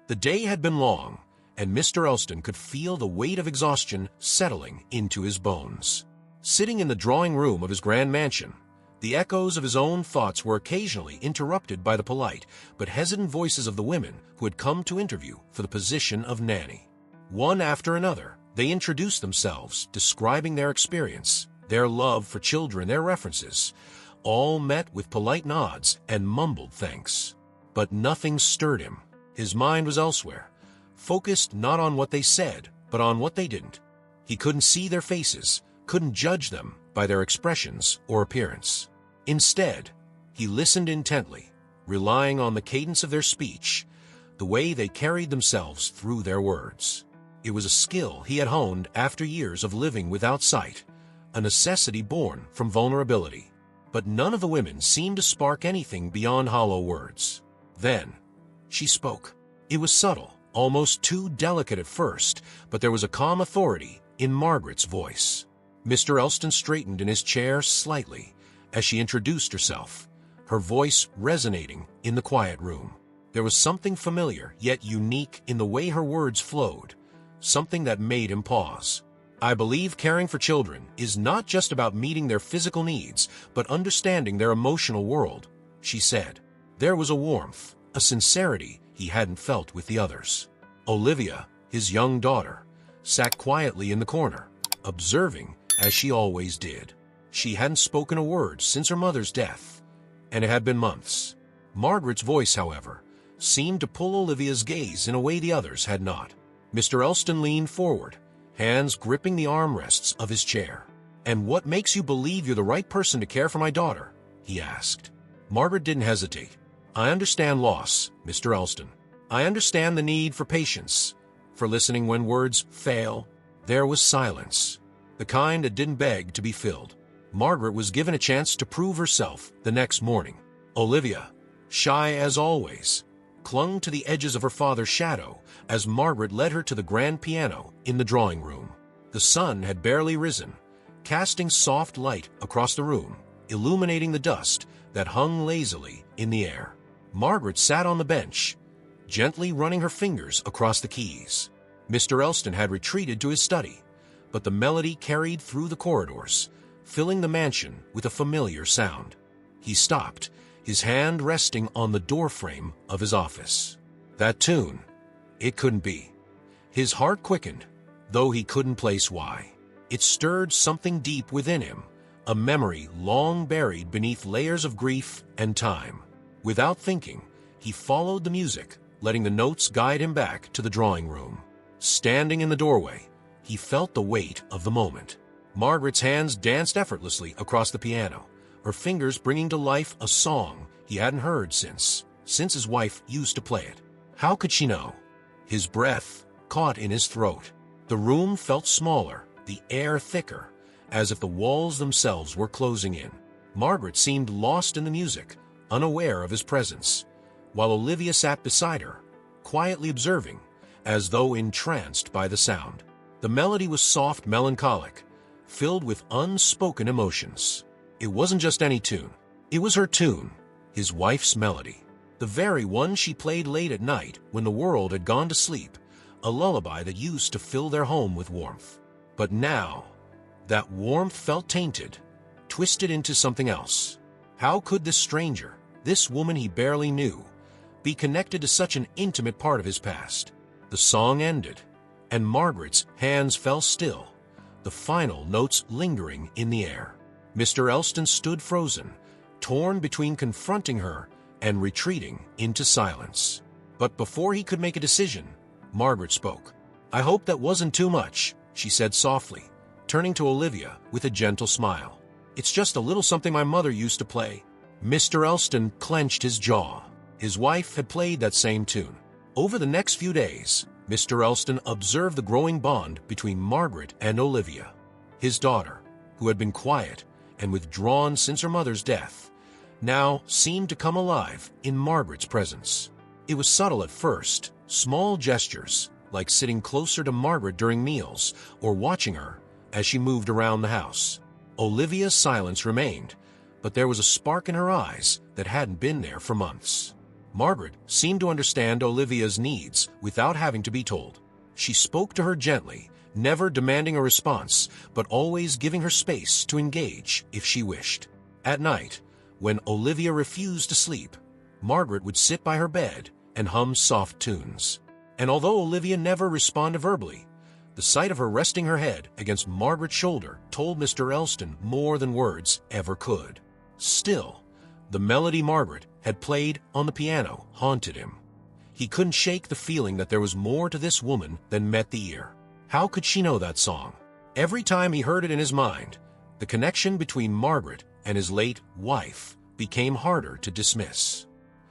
The day had been long, and Mr. Elston could feel the weight of exhaustion settling into his bones. Sitting in the drawing room of his grand mansion, the echoes of his own thoughts were occasionally interrupted by the polite but hesitant voices of the women who had come to interview for the position of nanny. One after another, they introduced themselves, describing their experience, their love for children, their references, all met with polite nods and mumbled thanks. But nothing stirred him. His mind was elsewhere, focused not on what they said, but on what they didn't. He couldn't see their faces, couldn't judge them by their expressions or appearance. Instead, he listened intently, relying on the cadence of their speech, the way they carried themselves through their words. It was a skill he had honed after years of living without sight, a necessity born from vulnerability. But none of the women seemed to spark anything beyond hollow words. Then, she spoke. It was subtle, almost too delicate at first, but there was a calm authority in Margaret's voice. Mr. Elston straightened in his chair slightly as she introduced herself, her voice resonating in the quiet room. There was something familiar yet unique in the way her words flowed, something that made him pause. I believe caring for children is not just about meeting their physical needs, but understanding their emotional world, she said. There was a warmth, a sincerity he hadn't felt with the others. Olivia, his young daughter, sat quietly in the corner, observing as she always did. She hadn't spoken a word since her mother's death, and it had been months. Margaret's voice, however, seemed to pull Olivia's gaze in a way the others had not. Mr. Elston leaned forward, hands gripping the armrests of his chair. "And what makes you believe you're the right person to care for my daughter?" he asked. Margaret didn't hesitate. "I understand loss, Mr. Elston. I understand the need for patience, for listening when words fail." There was silence, the kind that didn't beg to be filled. Margaret was given a chance to prove herself the next morning. Olivia, shy as always, clung to the edges of her father's shadow as Margaret led her to the grand piano in the drawing room. The sun had barely risen, casting soft light across the room, illuminating the dust that hung lazily in the air. Margaret sat on the bench, gently running her fingers across the keys. Mr. Elston had retreated to his study, but the melody carried through the corridors, filling the mansion with a familiar sound. He stopped, his hand resting on the doorframe of his office. That tune, it couldn't be. His heart quickened, though he couldn't place why. It stirred something deep within him, a memory long buried beneath layers of grief and time. Without thinking, he followed the music, letting the notes guide him back to the drawing room. Standing in the doorway, he felt the weight of the moment. Margaret's hands danced effortlessly across the piano, her fingers bringing to life a song he hadn't heard since his wife used to play it. How could she know? His breath caught in his throat. The room felt smaller, the air thicker, as if the walls themselves were closing in. Margaret seemed lost in the music, unaware of his presence, while Olivia sat beside her, quietly observing, as though entranced by the sound. The melody was soft, melancholic, filled with unspoken emotions. It wasn't just any tune. It was her tune, his wife's melody. The very one she played late at night when the world had gone to sleep, a lullaby that used to fill their home with warmth. But now, that warmth felt tainted, twisted into something else. How could this stranger, this woman he barely knew, be connected to such an intimate part of his past? The song ended, and Margaret's hands fell still, the final notes lingering in the air. Mr. Elston stood frozen, torn between confronting her and retreating into silence. But before he could make a decision, Margaret spoke. "I hope that wasn't too much," she said softly, turning to Olivia with a gentle smile. "It's just a little something my mother used to play." Mr. Elston clenched his jaw. His wife had played that same tune. Over the next few days, Mr. Elston observed the growing bond between Margaret and Olivia. His daughter, who had been quiet and withdrawn since her mother's death, now seemed to come alive in Margaret's presence. It was subtle at first, small gestures, like sitting closer to Margaret during meals or watching her as she moved around the house. Olivia's silence remained, but there was a spark in her eyes that hadn't been there for months. Margaret seemed to understand Olivia's needs without having to be told. She spoke to her gently, never demanding a response, but always giving her space to engage if she wished. At night, when Olivia refused to sleep, Margaret would sit by her bed and hum soft tunes. And although Olivia never responded verbally, the sight of her resting her head against Margaret's shoulder told Mr. Elston more than words ever could. Still, the melody Margaret had played on the piano haunted him. He couldn't shake the feeling that there was more to this woman than met the ear. How could she know that song? Every time he heard it in his mind, the connection between Margaret and his late wife became harder to dismiss.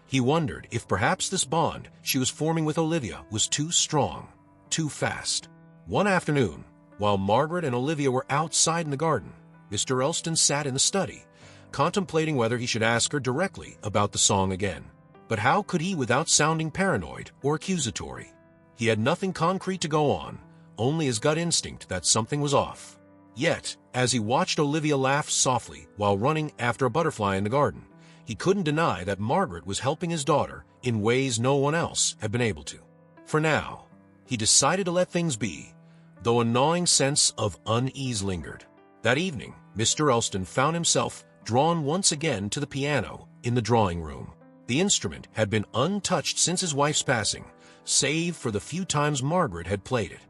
He wondered if perhaps this bond she was forming with Olivia was too strong, too fast. One afternoon, while Margaret and Olivia were outside in the garden, Mr. Elston sat in the study, contemplating whether he should ask her directly about the song again. But how could he without sounding paranoid or accusatory? He had nothing concrete to go on, only his gut instinct that something was off. Yet, as he watched Olivia laugh softly while running after a butterfly in the garden, he couldn't deny that Margaret was helping his daughter in ways no one else had been able to. For now, he decided to let things be, though a gnawing sense of unease lingered. That evening, Mr. Elston found himself drawn once again to the piano in the drawing room. The instrument had been untouched since his wife's passing, save for the few times Margaret had played it.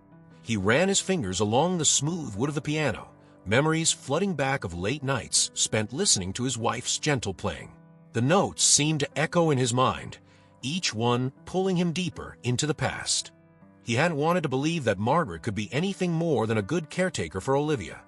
He ran his fingers along the smooth wood of the piano, memories flooding back of late nights spent listening to his wife's gentle playing. The notes seemed to echo in his mind, each one pulling him deeper into the past. He hadn't wanted to believe that Margaret could be anything more than a good caretaker for Olivia,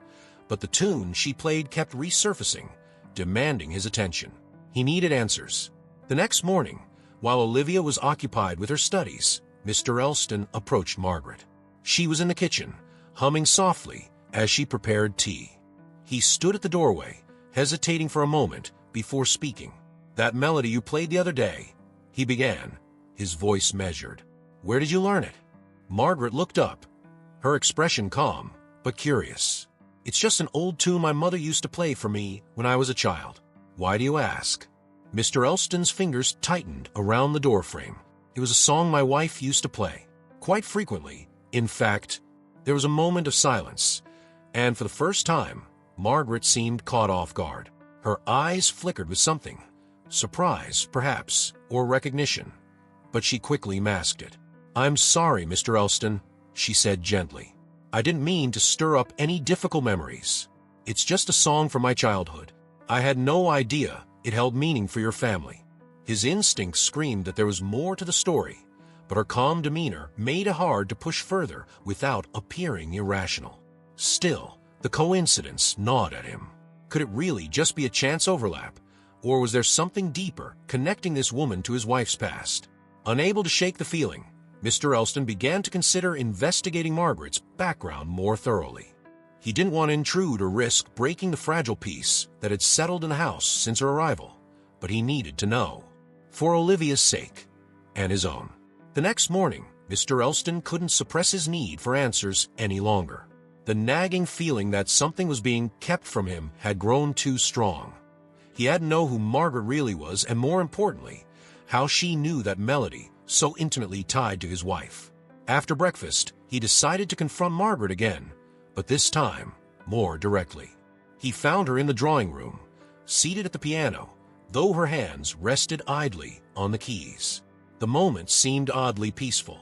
but the tune she played kept resurfacing, demanding his attention. He needed answers. The next morning, while Olivia was occupied with her studies, Mr. Elston approached Margaret. She was in the kitchen, humming softly as she prepared tea. He stood at the doorway, hesitating for a moment before speaking. "That melody you played the other day," he began, his voice measured. "Where did you learn it?" Margaret looked up, her expression calm but curious. "It's just an old tune my mother used to play for me when I was a child." "Why do you ask?" Mr. Elston's fingers tightened around the doorframe. "It was a song my wife used to play. Quite frequently, in fact." There was a moment of silence, and for the first time, Margaret seemed caught off guard. Her eyes flickered with something, surprise, perhaps, or recognition, but she quickly masked it. "I'm sorry, Mr. Elston," she said gently. "I didn't mean to stir up any difficult memories. It's just a song from my childhood. I had no idea it held meaning for your family." His instincts screamed that there was more to the story, but her calm demeanor made it hard to push further without appearing irrational. Still, the coincidence gnawed at him. Could it really just be a chance overlap, or was there something deeper connecting this woman to his wife's past? Unable to shake the feeling, Mr. Elston began to consider investigating Margaret's background more thoroughly. He didn't want to intrude or risk breaking the fragile peace that had settled in the house since her arrival, but he needed to know, for Olivia's sake and his own. The next morning, Mr. Elston couldn't suppress his need for answers any longer. The nagging feeling that something was being kept from him had grown too strong. He had to know who Margaret really was, and more importantly, how she knew that melody so intimately tied to his wife. After breakfast, he decided to confront Margaret again, but this time, more directly. He found her in the drawing room, seated at the piano, though her hands rested idly on the keys. The moment seemed oddly peaceful,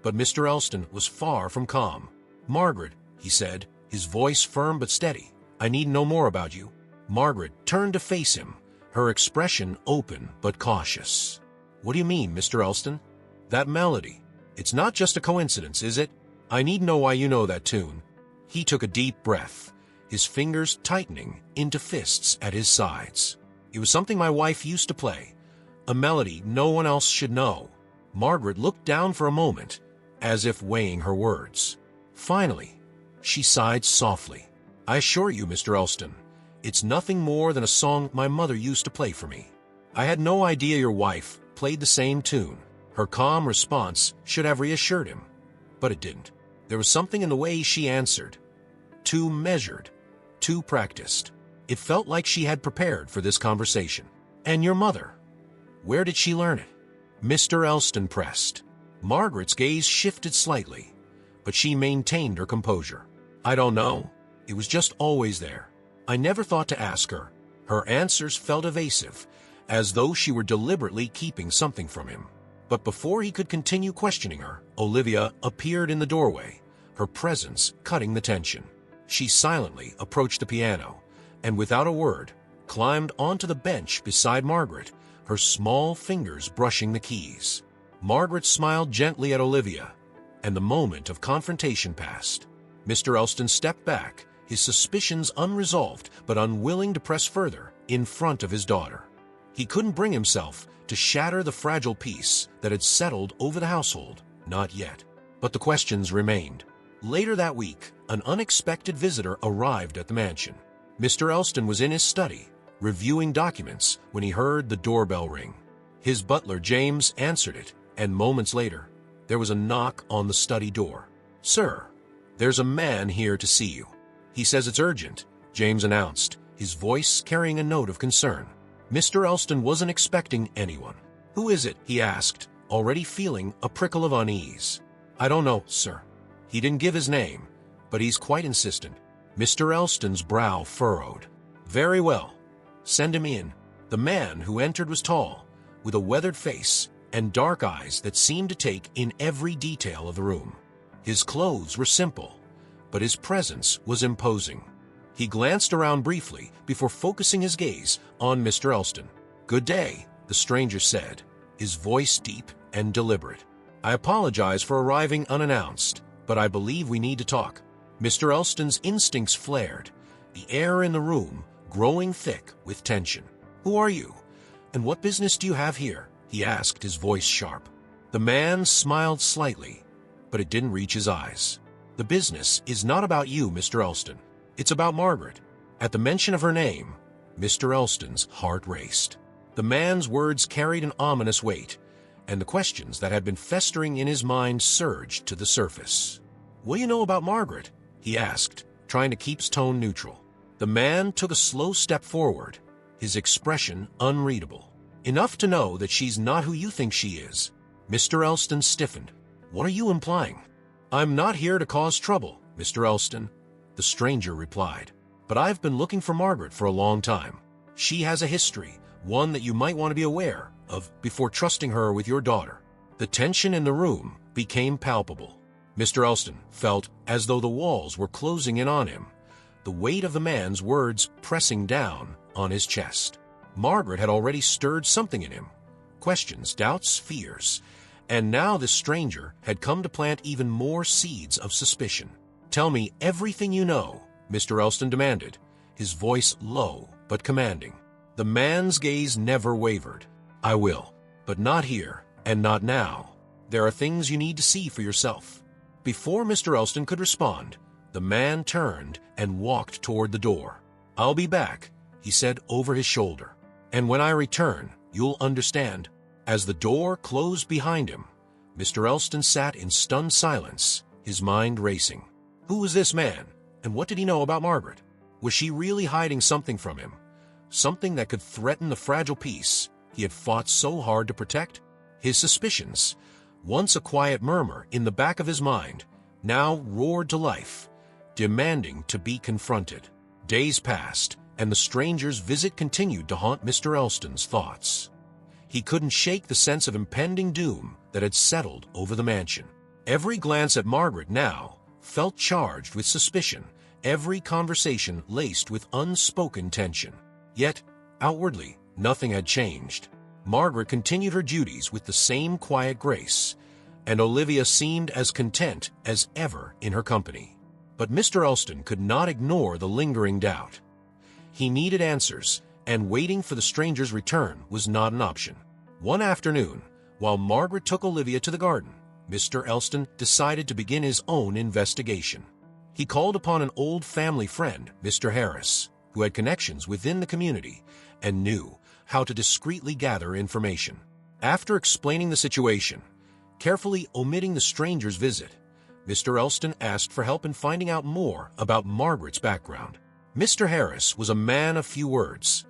but Mr. Elston was far from calm. "Margaret," he said, his voice firm but steady, "I need to know more about you." Margaret turned to face him, her expression open but cautious. "What do you mean, Mr. Elston?" "That melody. It's not just a coincidence, is it? I need to know why you know that tune." He took a deep breath, his fingers tightening into fists at his sides. "It was something my wife used to play, a melody no one else should know." Margaret looked down for a moment, as if weighing her words. Finally, she sighed softly. "I assure you, Mr. Elston, it's nothing more than a song my mother used to play for me." I had no idea your wife played the same tune. Her calm response should have reassured him, but it didn't. There was something in the way she answered. Too measured, too practiced. It felt like she had prepared for this conversation. "And your mother? Where did she learn it?" Mr. Elston pressed. Margaret's gaze shifted slightly, but she maintained her composure. I don't know. It was just always there. I never thought to ask her. Her answers felt evasive, as though she were deliberately keeping something from him. But before he could continue questioning her, Olivia appeared in the doorway, her presence cutting the tension. She silently approached the piano, and without a word, climbed onto the bench beside Margaret, her small fingers brushing the keys. Margaret smiled gently at Olivia, and the moment of confrontation passed. Mr. Elston stepped back, his suspicions unresolved but unwilling to press further in front of his daughter. He couldn't bring himself to shatter the fragile peace that had settled over the household, not yet. But the questions remained. Later that week, an unexpected visitor arrived at the mansion. Mr. Elston was in his study, reviewing documents, when he heard the doorbell ring. His butler, James, answered it, and moments later, there was a knock on the study door. "Sir, there's a man here to see you. He says it's urgent," James announced, his voice carrying a note of concern. Mr. Elston wasn't expecting anyone. "Who is it?" he asked, already feeling a prickle of unease. "I don't know, sir. He didn't give his name, but he's quite insistent." Mr. Elston's brow furrowed. "Very well. Send him in." The man who entered was tall, with a weathered face and dark eyes that seemed to take in every detail of the room. His clothes were simple, but his presence was imposing. He glanced around briefly before focusing his gaze on Mr. Elston. "Good day," the stranger said, his voice deep and deliberate. "I apologize for arriving unannounced, but I believe we need to talk." Mr. Elston's instincts flared, the air in the room growing thick with tension. "Who are you, and what business do you have here?" he asked, his voice sharp. The man smiled slightly, but it didn't reach his eyes. "The business is not about you, Mr. Elston. It's about Margaret." At the mention of her name, Mr. Elston's heart raced. The man's words carried an ominous weight, and the questions that had been festering in his mind surged to the surface. "What do you know about Margaret?" he asked, trying to keep his tone neutral. The man took a slow step forward, his expression unreadable. "Enough to know that she's not who you think she is." Mr. Elston stiffened. "What are you implying?" "I'm not here to cause trouble, Mr. Elston," the stranger replied. "But I've been looking for Margaret for a long time. She has a history, one that you might want to be aware of before trusting her with your daughter." The tension in the room became palpable. Mr. Elston felt as though the walls were closing in on him, the weight of the man's words pressing down on his chest. Margaret had already stirred something in him. Questions, doubts, fears. And now this stranger had come to plant even more seeds of suspicion. "Tell me everything you know," Mr. Elston demanded, his voice low but commanding. The man's gaze never wavered. "I will, but not here and not now. There are things you need to see for yourself." Before Mr. Elston could respond, the man turned and walked toward the door. "I'll be back," he said over his shoulder. "And when I return, you'll understand." As the door closed behind him, Mr. Elston sat in stunned silence, his mind racing. Who was this man, and what did he know about Margaret? Was she really hiding something from him? Something that could threaten the fragile peace he had fought so hard to protect? His suspicions, once a quiet murmur in the back of his mind, now roared to life, demanding to be confronted. Days passed, and the stranger's visit continued to haunt Mr. Elston's thoughts. He couldn't shake the sense of impending doom that had settled over the mansion. Every glance at Margaret now felt charged with suspicion, every conversation laced with unspoken tension. Yet, outwardly, nothing had changed. Margaret continued her duties with the same quiet grace, and Olivia seemed as content as ever in her company. But Mr. Elston could not ignore the lingering doubt. He needed answers, and waiting for the stranger's return was not an option. One afternoon, while Margaret took Olivia to the garden, Mr. Elston decided to begin his own investigation. He called upon an old family friend, Mr. Harris, who had connections within the community and knew how to discreetly gather information. After explaining the situation, carefully omitting the stranger's visit, Mr. Elston asked for help in finding out more about Margaret's background. Mr. Harris was a man of few words,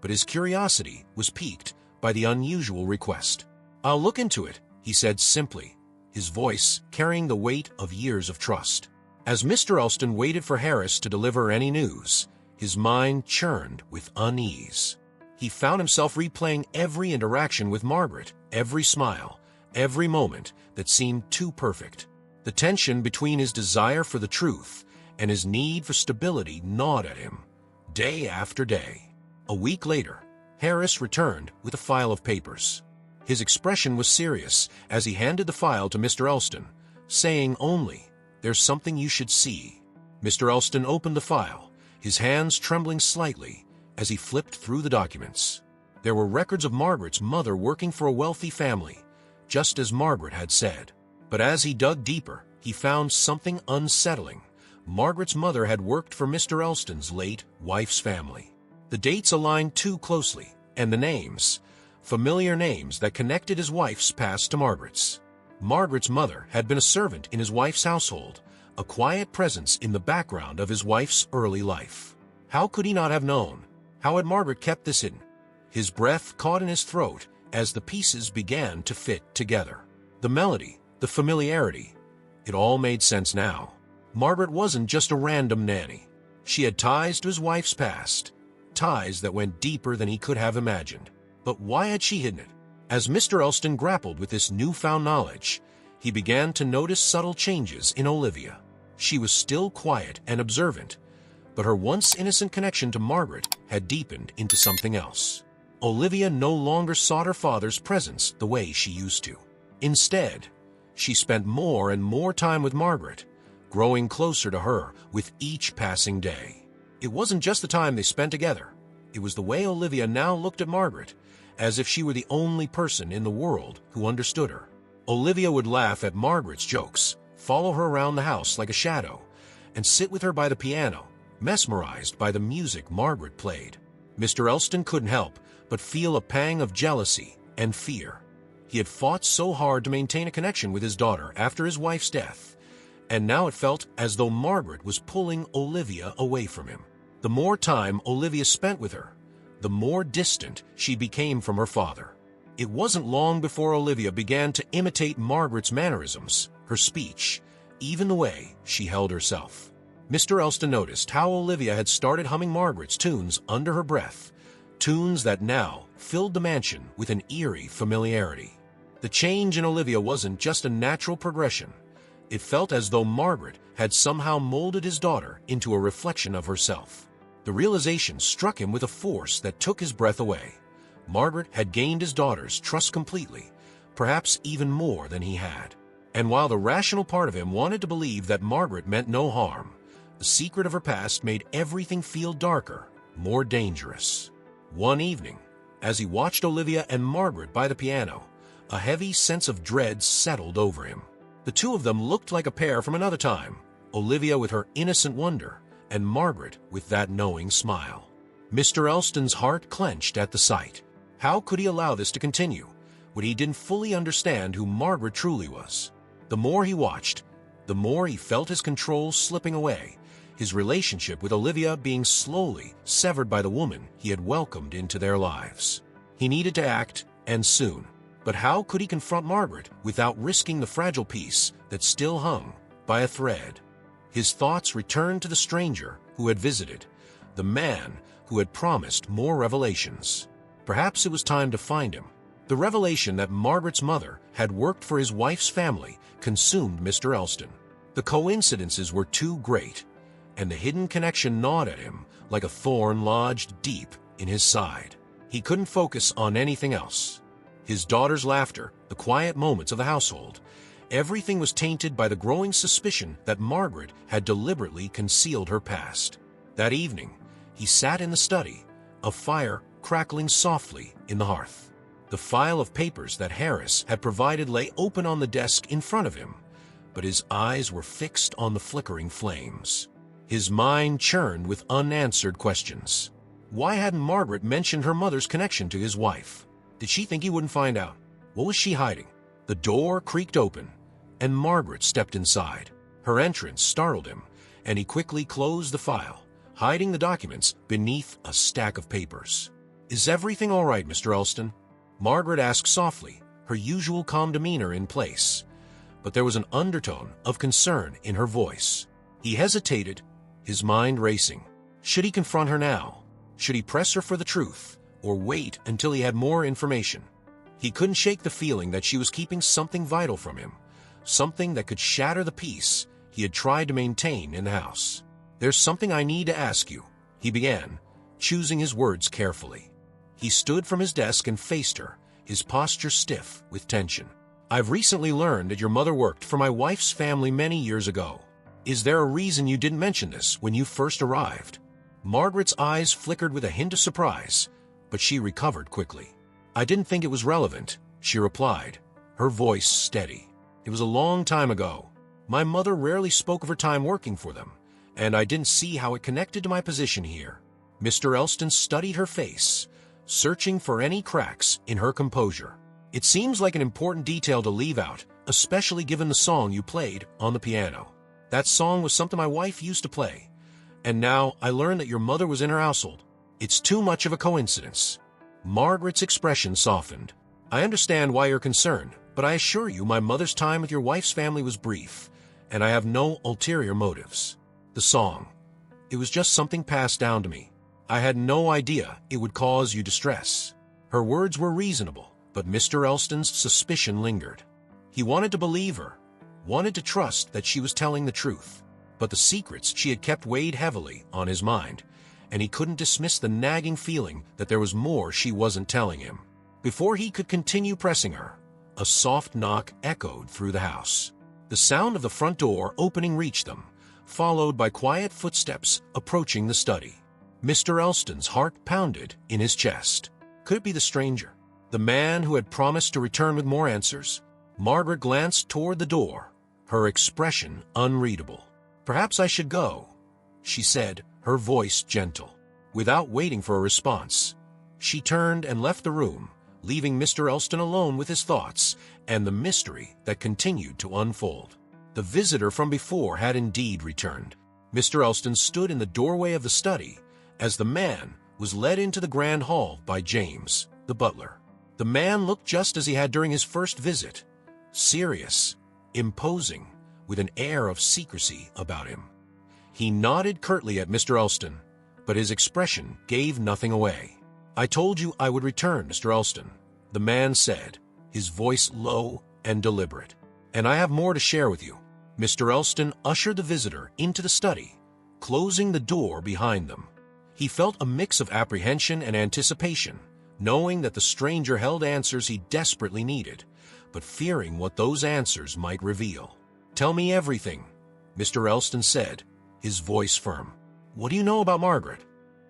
but his curiosity was piqued by the unusual request. "I'll look into it," he said simply, his voice carrying the weight of years of trust. As Mr. Elston waited for Harris to deliver any news, his mind churned with unease. He found himself replaying every interaction with Margaret, every smile, every moment that seemed too perfect. The tension between his desire for the truth and his need for stability gnawed at him, day after day. A week later, Harris returned with a file of papers. His expression was serious as he handed the file to Mr. Elston, saying only, "There's something you should see." Mr. Elston opened the file, his hands trembling slightly as he flipped through the documents. There were records of Margaret's mother working for a wealthy family, just as Margaret had said. But as he dug deeper, he found something unsettling. Margaret's mother had worked for Mr. Elston's late wife's family. The dates aligned too closely, and the names, familiar names that connected his wife's past to Margaret's. Margaret's mother had been a servant in his wife's household, a quiet presence in the background of his wife's early life. How could he not have known? How had Margaret kept this hidden? His breath caught in his throat as the pieces began to fit together. The melody, the familiarity, it all made sense now. Margaret wasn't just a random nanny. She had ties to his wife's past, ties that went deeper than he could have imagined. But why had she hidden it? As Mr. Elston grappled with this newfound knowledge, he began to notice subtle changes in Olivia. She was still quiet and observant, but her once innocent connection to Margaret had deepened into something else. Olivia no longer sought her father's presence the way she used to. Instead, she spent more and more time with Margaret, growing closer to her with each passing day. It wasn't just the time they spent together. It was the way Olivia now looked at Margaret, as if she were the only person in the world who understood her. Olivia would laugh at Margaret's jokes, follow her around the house like a shadow, and sit with her by the piano, mesmerized by the music Margaret played. Mr. Elston couldn't help but feel a pang of jealousy and fear. He had fought so hard to maintain a connection with his daughter after his wife's death, and now it felt as though Margaret was pulling Olivia away from him. The more time Olivia spent with her, the more distant she became from her father. It wasn't long before Olivia began to imitate Margaret's mannerisms, her speech, even the way she held herself. Mr. Elston noticed how Olivia had started humming Margaret's tunes under her breath, tunes that now filled the mansion with an eerie familiarity. The change in Olivia wasn't just a natural progression. It felt as though Margaret had somehow molded his daughter into a reflection of herself. The realization struck him with a force that took his breath away. Margaret had gained his daughter's trust completely, perhaps even more than he had. And while the rational part of him wanted to believe that Margaret meant no harm, the secret of her past made everything feel darker, more dangerous. One evening, as he watched Olivia and Margaret by the piano, a heavy sense of dread settled over him. The two of them looked like a pair from another time, Olivia with her innocent wonder, and Margaret with that knowing smile. Mr. Elston's heart clenched at the sight. How could he allow this to continue when he didn't fully understand who Margaret truly was? The more he watched, the more he felt his control slipping away, his relationship with Olivia being slowly severed by the woman he had welcomed into their lives. He needed to act, and soon. But how could he confront Margaret without risking the fragile peace that still hung by a thread? His thoughts returned to the stranger who had visited, the man who had promised more revelations. Perhaps it was time to find him. The revelation that Margaret's mother had worked for his wife's family consumed Mr. Elston. The coincidences were too great, and the hidden connection gnawed at him like a thorn lodged deep in his side. He couldn't focus on anything else. His daughter's laughter, the quiet moments of the household, everything was tainted by the growing suspicion that Margaret had deliberately concealed her past. That evening, he sat in the study, a fire crackling softly in the hearth. The file of papers that Harris had provided lay open on the desk in front of him, but his eyes were fixed on the flickering flames. His mind churned with unanswered questions. Why hadn't Margaret mentioned her mother's connection to his wife? Did she think he wouldn't find out? What was she hiding? The door creaked open, and Margaret stepped inside. Her entrance startled him, and he quickly closed the file, hiding the documents beneath a stack of papers. "Is everything all right, Mr. Elston?" Margaret asked softly, her usual calm demeanor in place, but there was an undertone of concern in her voice. He hesitated, his mind racing. Should he confront her now? Should he press her for the truth, or wait until he had more information? He couldn't shake the feeling that she was keeping something vital from him, something that could shatter the peace he had tried to maintain in the house. "There's something I need to ask you," he began, choosing his words carefully. He stood from his desk and faced her, his posture stiff with tension. "I've recently learned that your mother worked for my wife's family many years ago. Is there a reason you didn't mention this when you first arrived?" Margaret's eyes flickered with a hint of surprise, but she recovered quickly. "I didn't think it was relevant," she replied, her voice steady. "It was a long time ago. My mother rarely spoke of her time working for them, and I didn't see how it connected to my position here." Mr. Elston studied her face, searching for any cracks in her composure. "It seems like an important detail to leave out, especially given the song you played on the piano. That song was something my wife used to play, and now I learned that your mother was in her household. It's too much of a coincidence." Margaret's expression softened. "I understand why you're concerned, but I assure you my mother's time with your wife's family was brief, and I have no ulterior motives. The song, it was just something passed down to me. I had no idea it would cause you distress." Her words were reasonable, but Mr. Elston's suspicion lingered. He wanted to believe her, wanted to trust that she was telling the truth, but the secrets she had kept weighed heavily on his mind, and he couldn't dismiss the nagging feeling that there was more she wasn't telling him. Before he could continue pressing her, a soft knock echoed through the house. The sound of the front door opening reached them, followed by quiet footsteps approaching the study. Mr. Elston's heart pounded in his chest. Could it be the stranger, the man who had promised to return with more answers? Margaret glanced toward the door, her expression unreadable. "Perhaps I should go," she said, her voice gentle. Without waiting for a response, she turned and left the room, leaving Mr. Elston alone with his thoughts and the mystery that continued to unfold. The visitor from before had indeed returned. Mr. Elston stood in the doorway of the study as the man was led into the grand hall by James, the butler. The man looked just as he had during his first visit, serious, imposing, with an air of secrecy about him. He nodded curtly at Mr. Elston, but his expression gave nothing away. "I told you I would return, Mr. Elston," the man said, his voice low and deliberate. "And I have more to share with you." Mr. Elston ushered the visitor into the study, closing the door behind them. He felt a mix of apprehension and anticipation, knowing that the stranger held answers he desperately needed, but fearing what those answers might reveal. "Tell me everything," Mr. Elston said, his voice firm. "What do you know about Margaret?"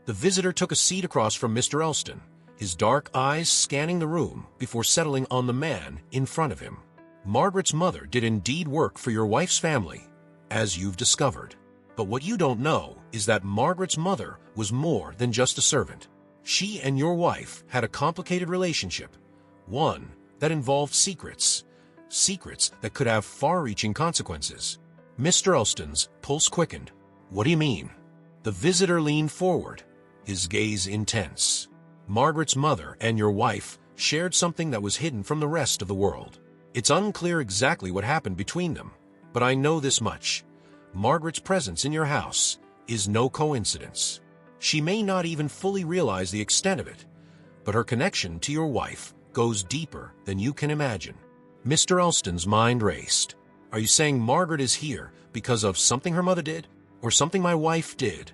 The visitor took a seat across from Mr. Elston, his dark eyes scanning the room before settling on the man in front of him. "Margaret's mother did indeed work for your wife's family, as you've discovered. But what you don't know is that Margaret's mother was more than just a servant. She and your wife had a complicated relationship, one that involved secrets that could have far-reaching consequences." Mr. Elston's pulse quickened. "What do you mean?" The visitor leaned forward, his gaze intense. "Margaret's mother and your wife shared something that was hidden from the rest of the world. It's unclear exactly what happened between them, but I know this much. Margaret's presence in your house is no coincidence. She may not even fully realize the extent of it, but her connection to your wife goes deeper than you can imagine." Mr. Elston's mind raced. "Are you saying Margaret is here because of something her mother did, or something my wife did?"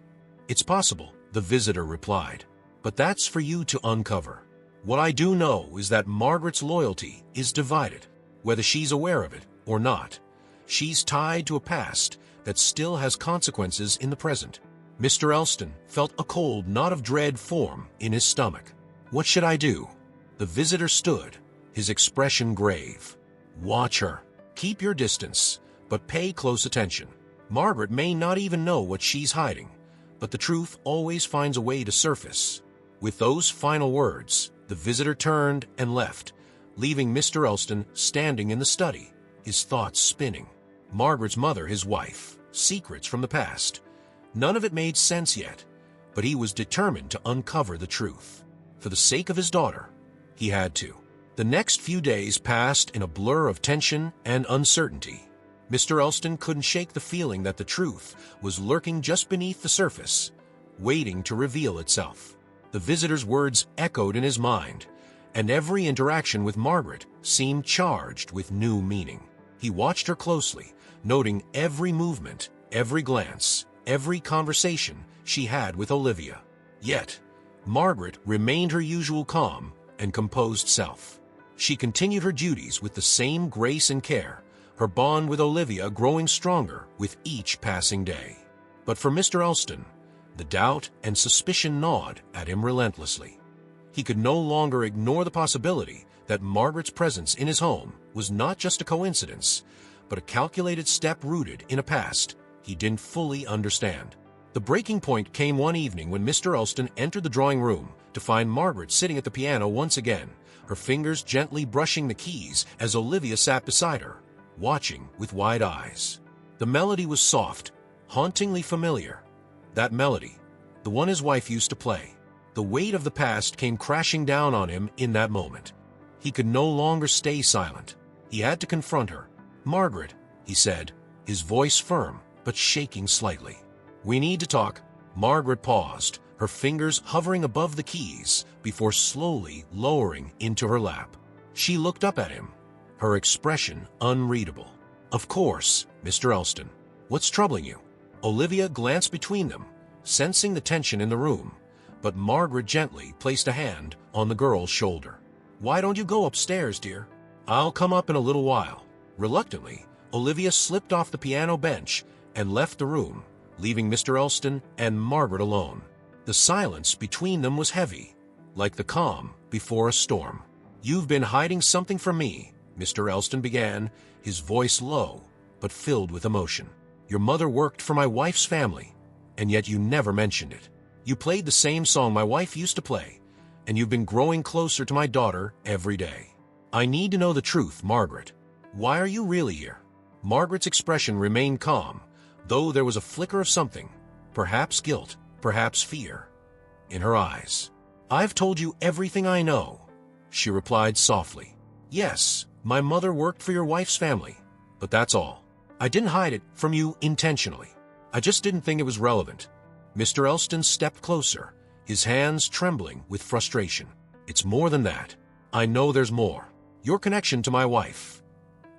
"It's possible," the visitor replied, "but that's for you to uncover. What I do know is that Margaret's loyalty is divided, whether she's aware of it or not. She's tied to a past that still has consequences in the present." Mr. Elston felt a cold knot of dread form in his stomach. "What should I do?" The visitor stood, his expression grave. "Watch her. Keep your distance, but pay close attention. Margaret may not even know what she's hiding, but the truth always finds a way to surface." With those final words, the visitor turned and left, leaving Mr. Elston standing in the study, his thoughts spinning. Margaret's mother, his wife, secrets from the past. None of it made sense yet, but he was determined to uncover the truth. For the sake of his daughter, he had to. The next few days passed in a blur of tension and uncertainty. Mr. Elston couldn't shake the feeling that the truth was lurking just beneath the surface, waiting to reveal itself. The visitor's words echoed in his mind, and every interaction with Margaret seemed charged with new meaning. He watched her closely, noting every movement, every glance, every conversation she had with Olivia. Yet, Margaret remained her usual calm and composed self. She continued her duties with the same grace and care, her bond with Olivia growing stronger with each passing day. But for Mr. Elston, the doubt and suspicion gnawed at him relentlessly. He could no longer ignore the possibility that Margaret's presence in his home was not just a coincidence, but a calculated step rooted in a past he didn't fully understand. The breaking point came one evening when Mr. Elston entered the drawing room to find Margaret sitting at the piano once again, her fingers gently brushing the keys as Olivia sat beside her, watching with wide eyes. The melody was soft, hauntingly familiar. That melody, the one his wife used to play. The weight of the past came crashing down on him in that moment. He could no longer stay silent. He had to confront her. "Margaret," he said, his voice firm but shaking slightly. "We need to talk." Margaret paused, her fingers hovering above the keys before slowly lowering into her lap. She looked up at him, her expression unreadable. "Of course, Mr. Elston. What's troubling you?" Olivia glanced between them, sensing the tension in the room, but Margaret gently placed a hand on the girl's shoulder. "Why don't you go upstairs, dear?" "I'll come up in a little while." Reluctantly, Olivia slipped off the piano bench and left the room, leaving Mr. Elston and Margaret alone. The silence between them was heavy, like the calm before a storm. "You've been hiding something from me," Mr. Elston began, his voice low but filled with emotion. "Your mother worked for my wife's family, and yet you never mentioned it. You played the same song my wife used to play, and you've been growing closer to my daughter every day. I need to know the truth, Margaret. Why are you really here?" Margaret's expression remained calm, though there was a flicker of something, perhaps guilt, perhaps fear, in her eyes. "I've told you everything I know," she replied softly. "Yes, my mother worked for your wife's family, but that's all. I didn't hide it from you intentionally. I just didn't think it was relevant." Mr. Elston stepped closer, his hands trembling with frustration. "It's more than that. I know there's more. Your connection to my wife.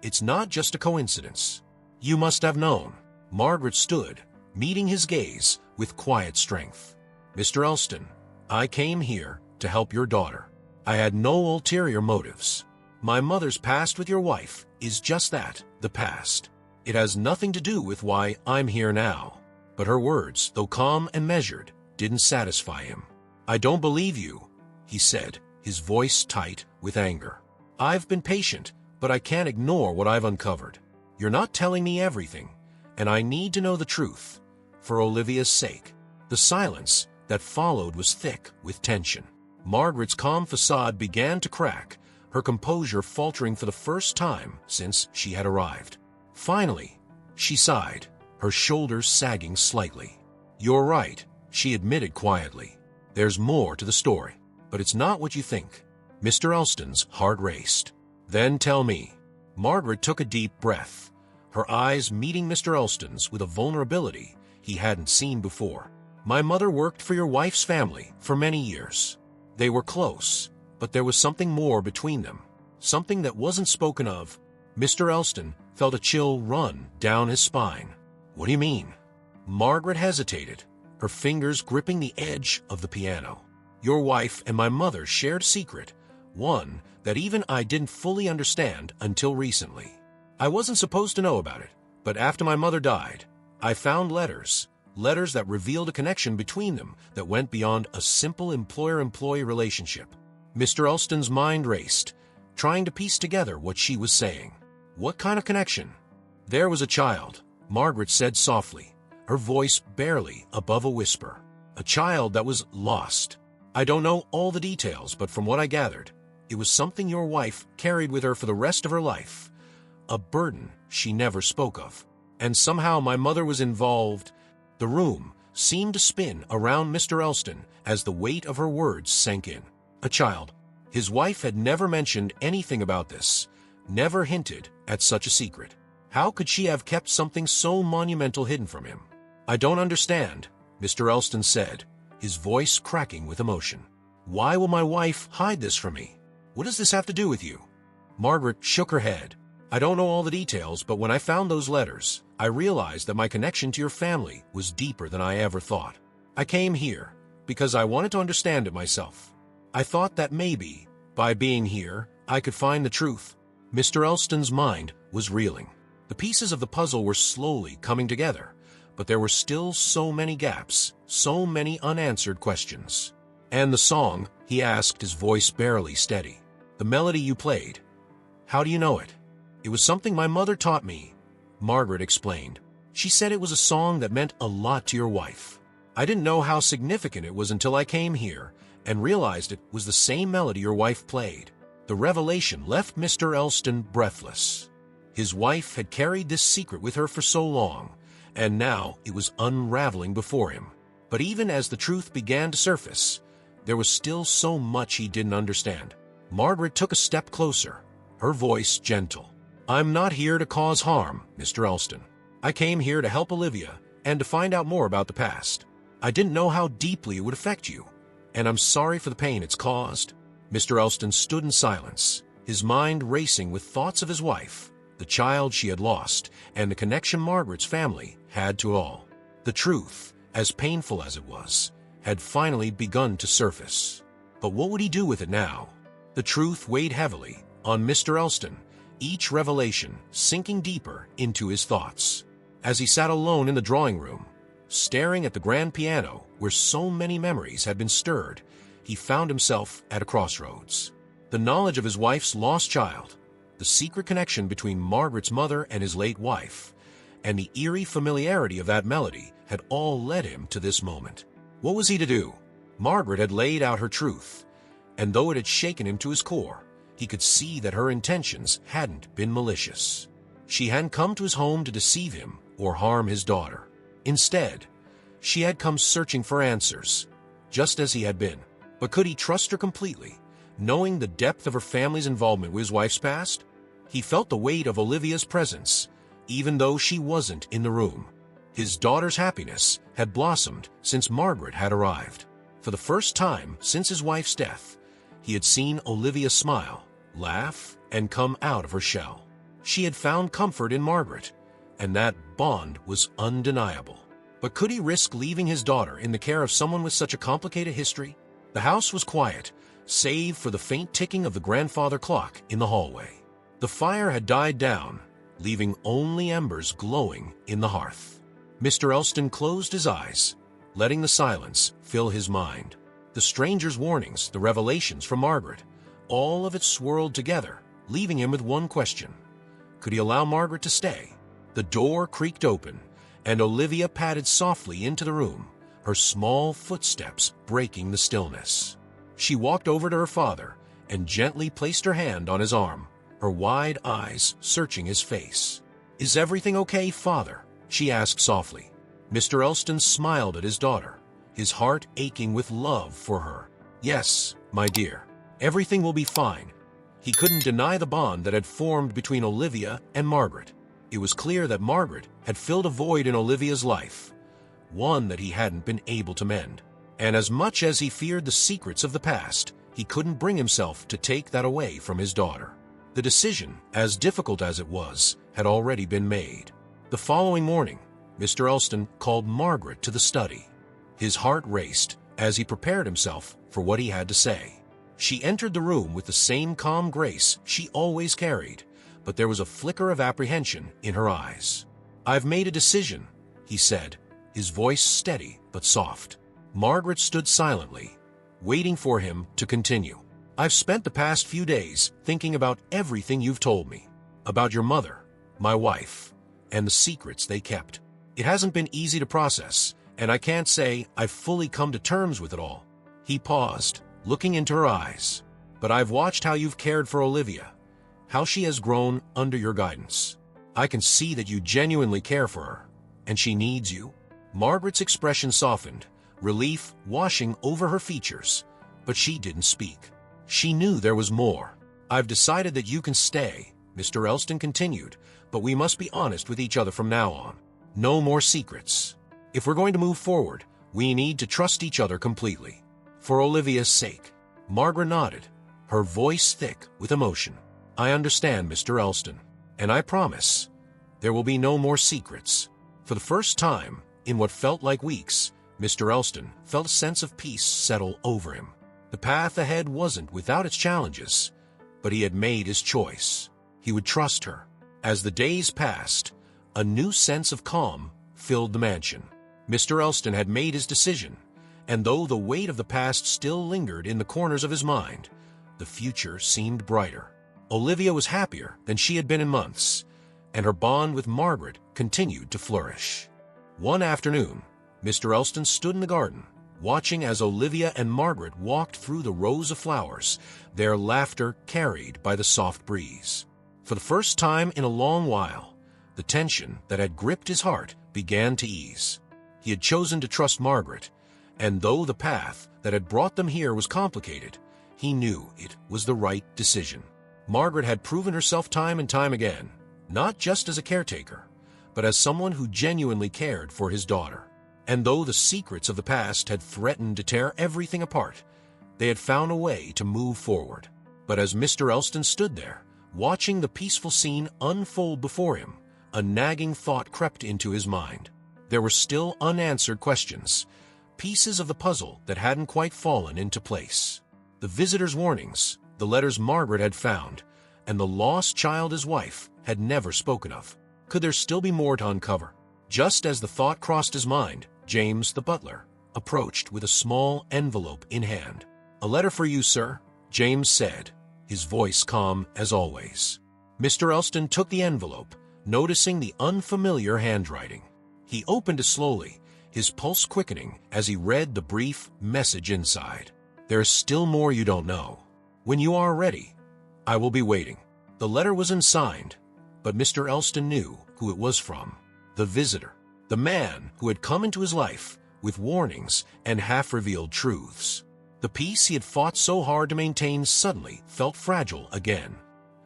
It's not just a coincidence. You must have known." Margaret stood, meeting his gaze with quiet strength. "Mr. Elston, I came here to help your daughter. I had no ulterior motives. My mother's past with your wife is just that, the past. It has nothing to do with why I'm here now." But her words, though calm and measured, didn't satisfy him. "I don't believe you," he said, his voice tight with anger. "I've been patient, but I can't ignore what I've uncovered. You're not telling me everything, and I need to know the truth, for Olivia's sake." The silence that followed was thick with tension. Margaret's calm facade began to crack, her composure faltering for the first time since she had arrived. Finally, she sighed, her shoulders sagging slightly. "You're right," she admitted quietly. "There's more to the story, but it's not what you think." Mr. Elston's heart raced. "Then tell me." Margaret took a deep breath, her eyes meeting Mr. Elston's with a vulnerability he hadn't seen before. "My mother worked for your wife's family for many years. They were close, but there was something more between them, something that wasn't spoken of." Mr. Elston felt a chill run down his spine. "What do you mean?" Margaret hesitated, her fingers gripping the edge of the piano. "Your wife and my mother shared a secret, one that even I didn't fully understand until recently. I wasn't supposed to know about it, but after my mother died, I found letters that revealed a connection between them that went beyond a simple employer-employee relationship." Mr. Elston's mind raced, trying to piece together what she was saying. "What kind of connection?" "There was a child," Margaret said softly, her voice barely above a whisper. "A child that was lost. I don't know all the details, but from what I gathered, it was something your wife carried with her for the rest of her life, a burden she never spoke of. And somehow my mother was involved." The room seemed to spin around Mr. Elston as the weight of her words sank in. "A child," His wife had never mentioned anything about this, never hinted at such a secret. How could she have kept something so monumental hidden from him? "I don't understand," Mr. Elston said, his voice cracking with emotion. "Why will my wife hide this from me? What does this have to do with you?" Margaret shook her head. "I don't know all the details, but when I found those letters, I realized that my connection to your family was deeper than I ever thought. I came here because I wanted to understand it myself. I thought that maybe, by being here, I could find the truth." Mr. Elston's mind was reeling. The pieces of the puzzle were slowly coming together, but there were still so many gaps, so many unanswered questions. "And the song?" he asked, his voice barely steady. "The melody you played, how do you know it?" "It was something my mother taught me," Margaret explained. "She said it was a song that meant a lot to your wife. I didn't know how significant it was until I came here and realized it was the same melody your wife played." The revelation left Mr. Elston breathless. His wife had carried this secret with her for so long, and now it was unraveling before him. But even as the truth began to surface, there was still so much he didn't understand. Margaret took a step closer, her voice gentle. "I'm not here to cause harm, Mr. Elston. I came here to help Olivia and to find out more about the past. I didn't know how deeply it would affect you, and I'm sorry for the pain it's caused." Mr. Elston stood in silence, his mind racing with thoughts of his wife, the child she had lost, and the connection Margaret's family had to all. The truth, as painful as it was, had finally begun to surface. But what would he do with it now? The truth weighed heavily on Mr. Elston, each revelation sinking deeper into his thoughts. As he sat alone in the drawing room, staring at the grand piano where so many memories had been stirred, he found himself at a crossroads. The knowledge of his wife's lost child, the secret connection between Margaret's mother and his late wife, and the eerie familiarity of that melody had all led him to this moment. What was he to do? Margaret had laid out her truth, and though it had shaken him to his core, he could see that her intentions hadn't been malicious. She hadn't come to his home to deceive him or harm his daughter. Instead, she had come searching for answers, just as he had been. But could he trust her completely, knowing the depth of her family's involvement with his wife's past? He felt the weight of Olivia's presence, even though she wasn't in the room. His daughter's happiness had blossomed since Margaret had arrived. For the first time since his wife's death, he had seen Olivia smile, laugh, and come out of her shell. She had found comfort in Margaret, and that bond was undeniable. But could he risk leaving his daughter in the care of someone with such a complicated history? The house was quiet, save for the faint ticking of the grandfather clock in the hallway. The fire had died down, leaving only embers glowing in the hearth. Mr. Elston closed his eyes, letting the silence fill his mind. The stranger's warnings, the revelations from Margaret, all of it swirled together, leaving him with one question. Could he allow Margaret to stay? The door creaked open, and Olivia padded softly into the room, her small footsteps breaking the stillness. She walked over to her father and gently placed her hand on his arm, her wide eyes searching his face. "Is everything okay, Father?" she asked softly. Mr. Elston smiled at his daughter, his heart aching with love for her. "Yes, my dear, everything will be fine." He couldn't deny the bond that had formed between Olivia and Margaret. It was clear that Margaret had filled a void in Olivia's life, one that he hadn't been able to mend. And as much as he feared the secrets of the past, he couldn't bring himself to take that away from his daughter. The decision, as difficult as it was, had already been made. The following morning, Mr. Elston called Margaret to the study. His heart raced as he prepared himself for what he had to say. She entered the room with the same calm grace she always carried, but there was a flicker of apprehension in her eyes. "I've made a decision," he said, his voice steady but soft. Margaret stood silently, waiting for him to continue. "I've spent the past few days thinking about everything you've told me, about your mother, my wife, and the secrets they kept. It hasn't been easy to process, and I can't say I've fully come to terms with it all." He paused, looking into her eyes. "But I've watched how you've cared for Olivia, how she has grown under your guidance. I can see that you genuinely care for her, and she needs you." Margaret's expression softened, relief washing over her features, but she didn't speak. She knew there was more. "I've decided that you can stay," Mr. Elston continued, "but we must be honest with each other from now on. No more secrets. If we're going to move forward, we need to trust each other completely. For Olivia's sake." Margaret nodded, her voice thick with emotion. "I understand, Mr. Elston, and I promise there will be no more secrets." For the first time, in what felt like weeks, Mr. Elston felt a sense of peace settle over him. The path ahead wasn't without its challenges, but he had made his choice. He would trust her. As the days passed, a new sense of calm filled the mansion. Mr. Elston had made his decision, and though the weight of the past still lingered in the corners of his mind, the future seemed brighter. Olivia was happier than she had been in months, and her bond with Margaret continued to flourish. One afternoon, Mr. Elston stood in the garden, watching as Olivia and Margaret walked through the rows of flowers, their laughter carried by the soft breeze. For the first time in a long while, the tension that had gripped his heart began to ease. He had chosen to trust Margaret, and though the path that had brought them here was complicated, he knew it was the right decision. Margaret had proven herself time and time again, not just as a caretaker, but as someone who genuinely cared for his daughter. And though the secrets of the past had threatened to tear everything apart, they had found a way to move forward. But as Mr. Elston stood there, watching the peaceful scene unfold before him, a nagging thought crept into his mind. There were still unanswered questions, pieces of the puzzle that hadn't quite fallen into place. The visitor's warnings, the letters Margaret had found, and the lost child his wife had never spoken of. Could there still be more to uncover? Just as the thought crossed his mind, James, the butler, approached with a small envelope in hand. "A letter for you, sir," James said, his voice calm as always. Mr. Elston took the envelope, noticing the unfamiliar handwriting. He opened it slowly, his pulse quickening as he read the brief message inside. "There is still more you don't know. When you are ready, I will be waiting." The letter was unsigned, but Mr. Elston knew who it was from. The visitor, the man who had come into his life with warnings and half-revealed truths. The peace he had fought so hard to maintain suddenly felt fragile again.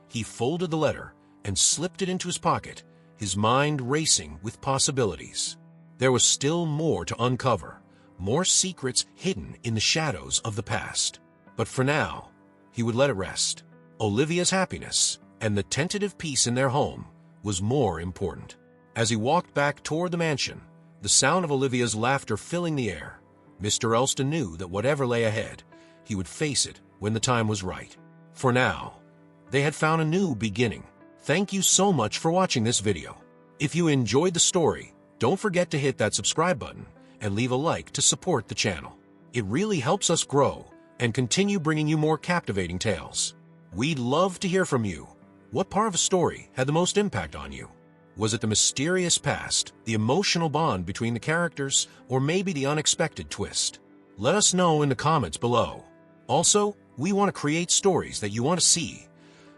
He folded the letter and slipped it into his pocket, his mind racing with possibilities. There was still more to uncover, more secrets hidden in the shadows of the past. But for now, he would let it rest. Olivia's happiness and the tentative peace in their home was more important. As he walked back toward the mansion, the sound of Olivia's laughter filling the air, Mr. Elston knew that whatever lay ahead, he would face it when the time was right. For now, they had found a new beginning. Thank you so much for watching this video. If you enjoyed the story, don't forget to hit that subscribe button and leave a like to support the channel. It really helps us grow and continue bringing you more captivating tales. We'd love to hear from you. What part of a story had the most impact on you? Was it the mysterious past, the emotional bond between the characters, or maybe the unexpected twist? Let us know in the comments below. Also, we want to create stories that you want to see,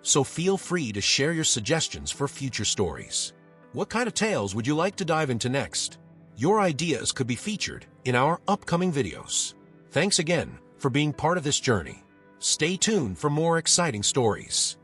so feel free to share your suggestions for future stories. What kind of tales would you like to dive into next? Your ideas could be featured in our upcoming videos. Thanks again for being part of this journey. Stay tuned for more exciting stories.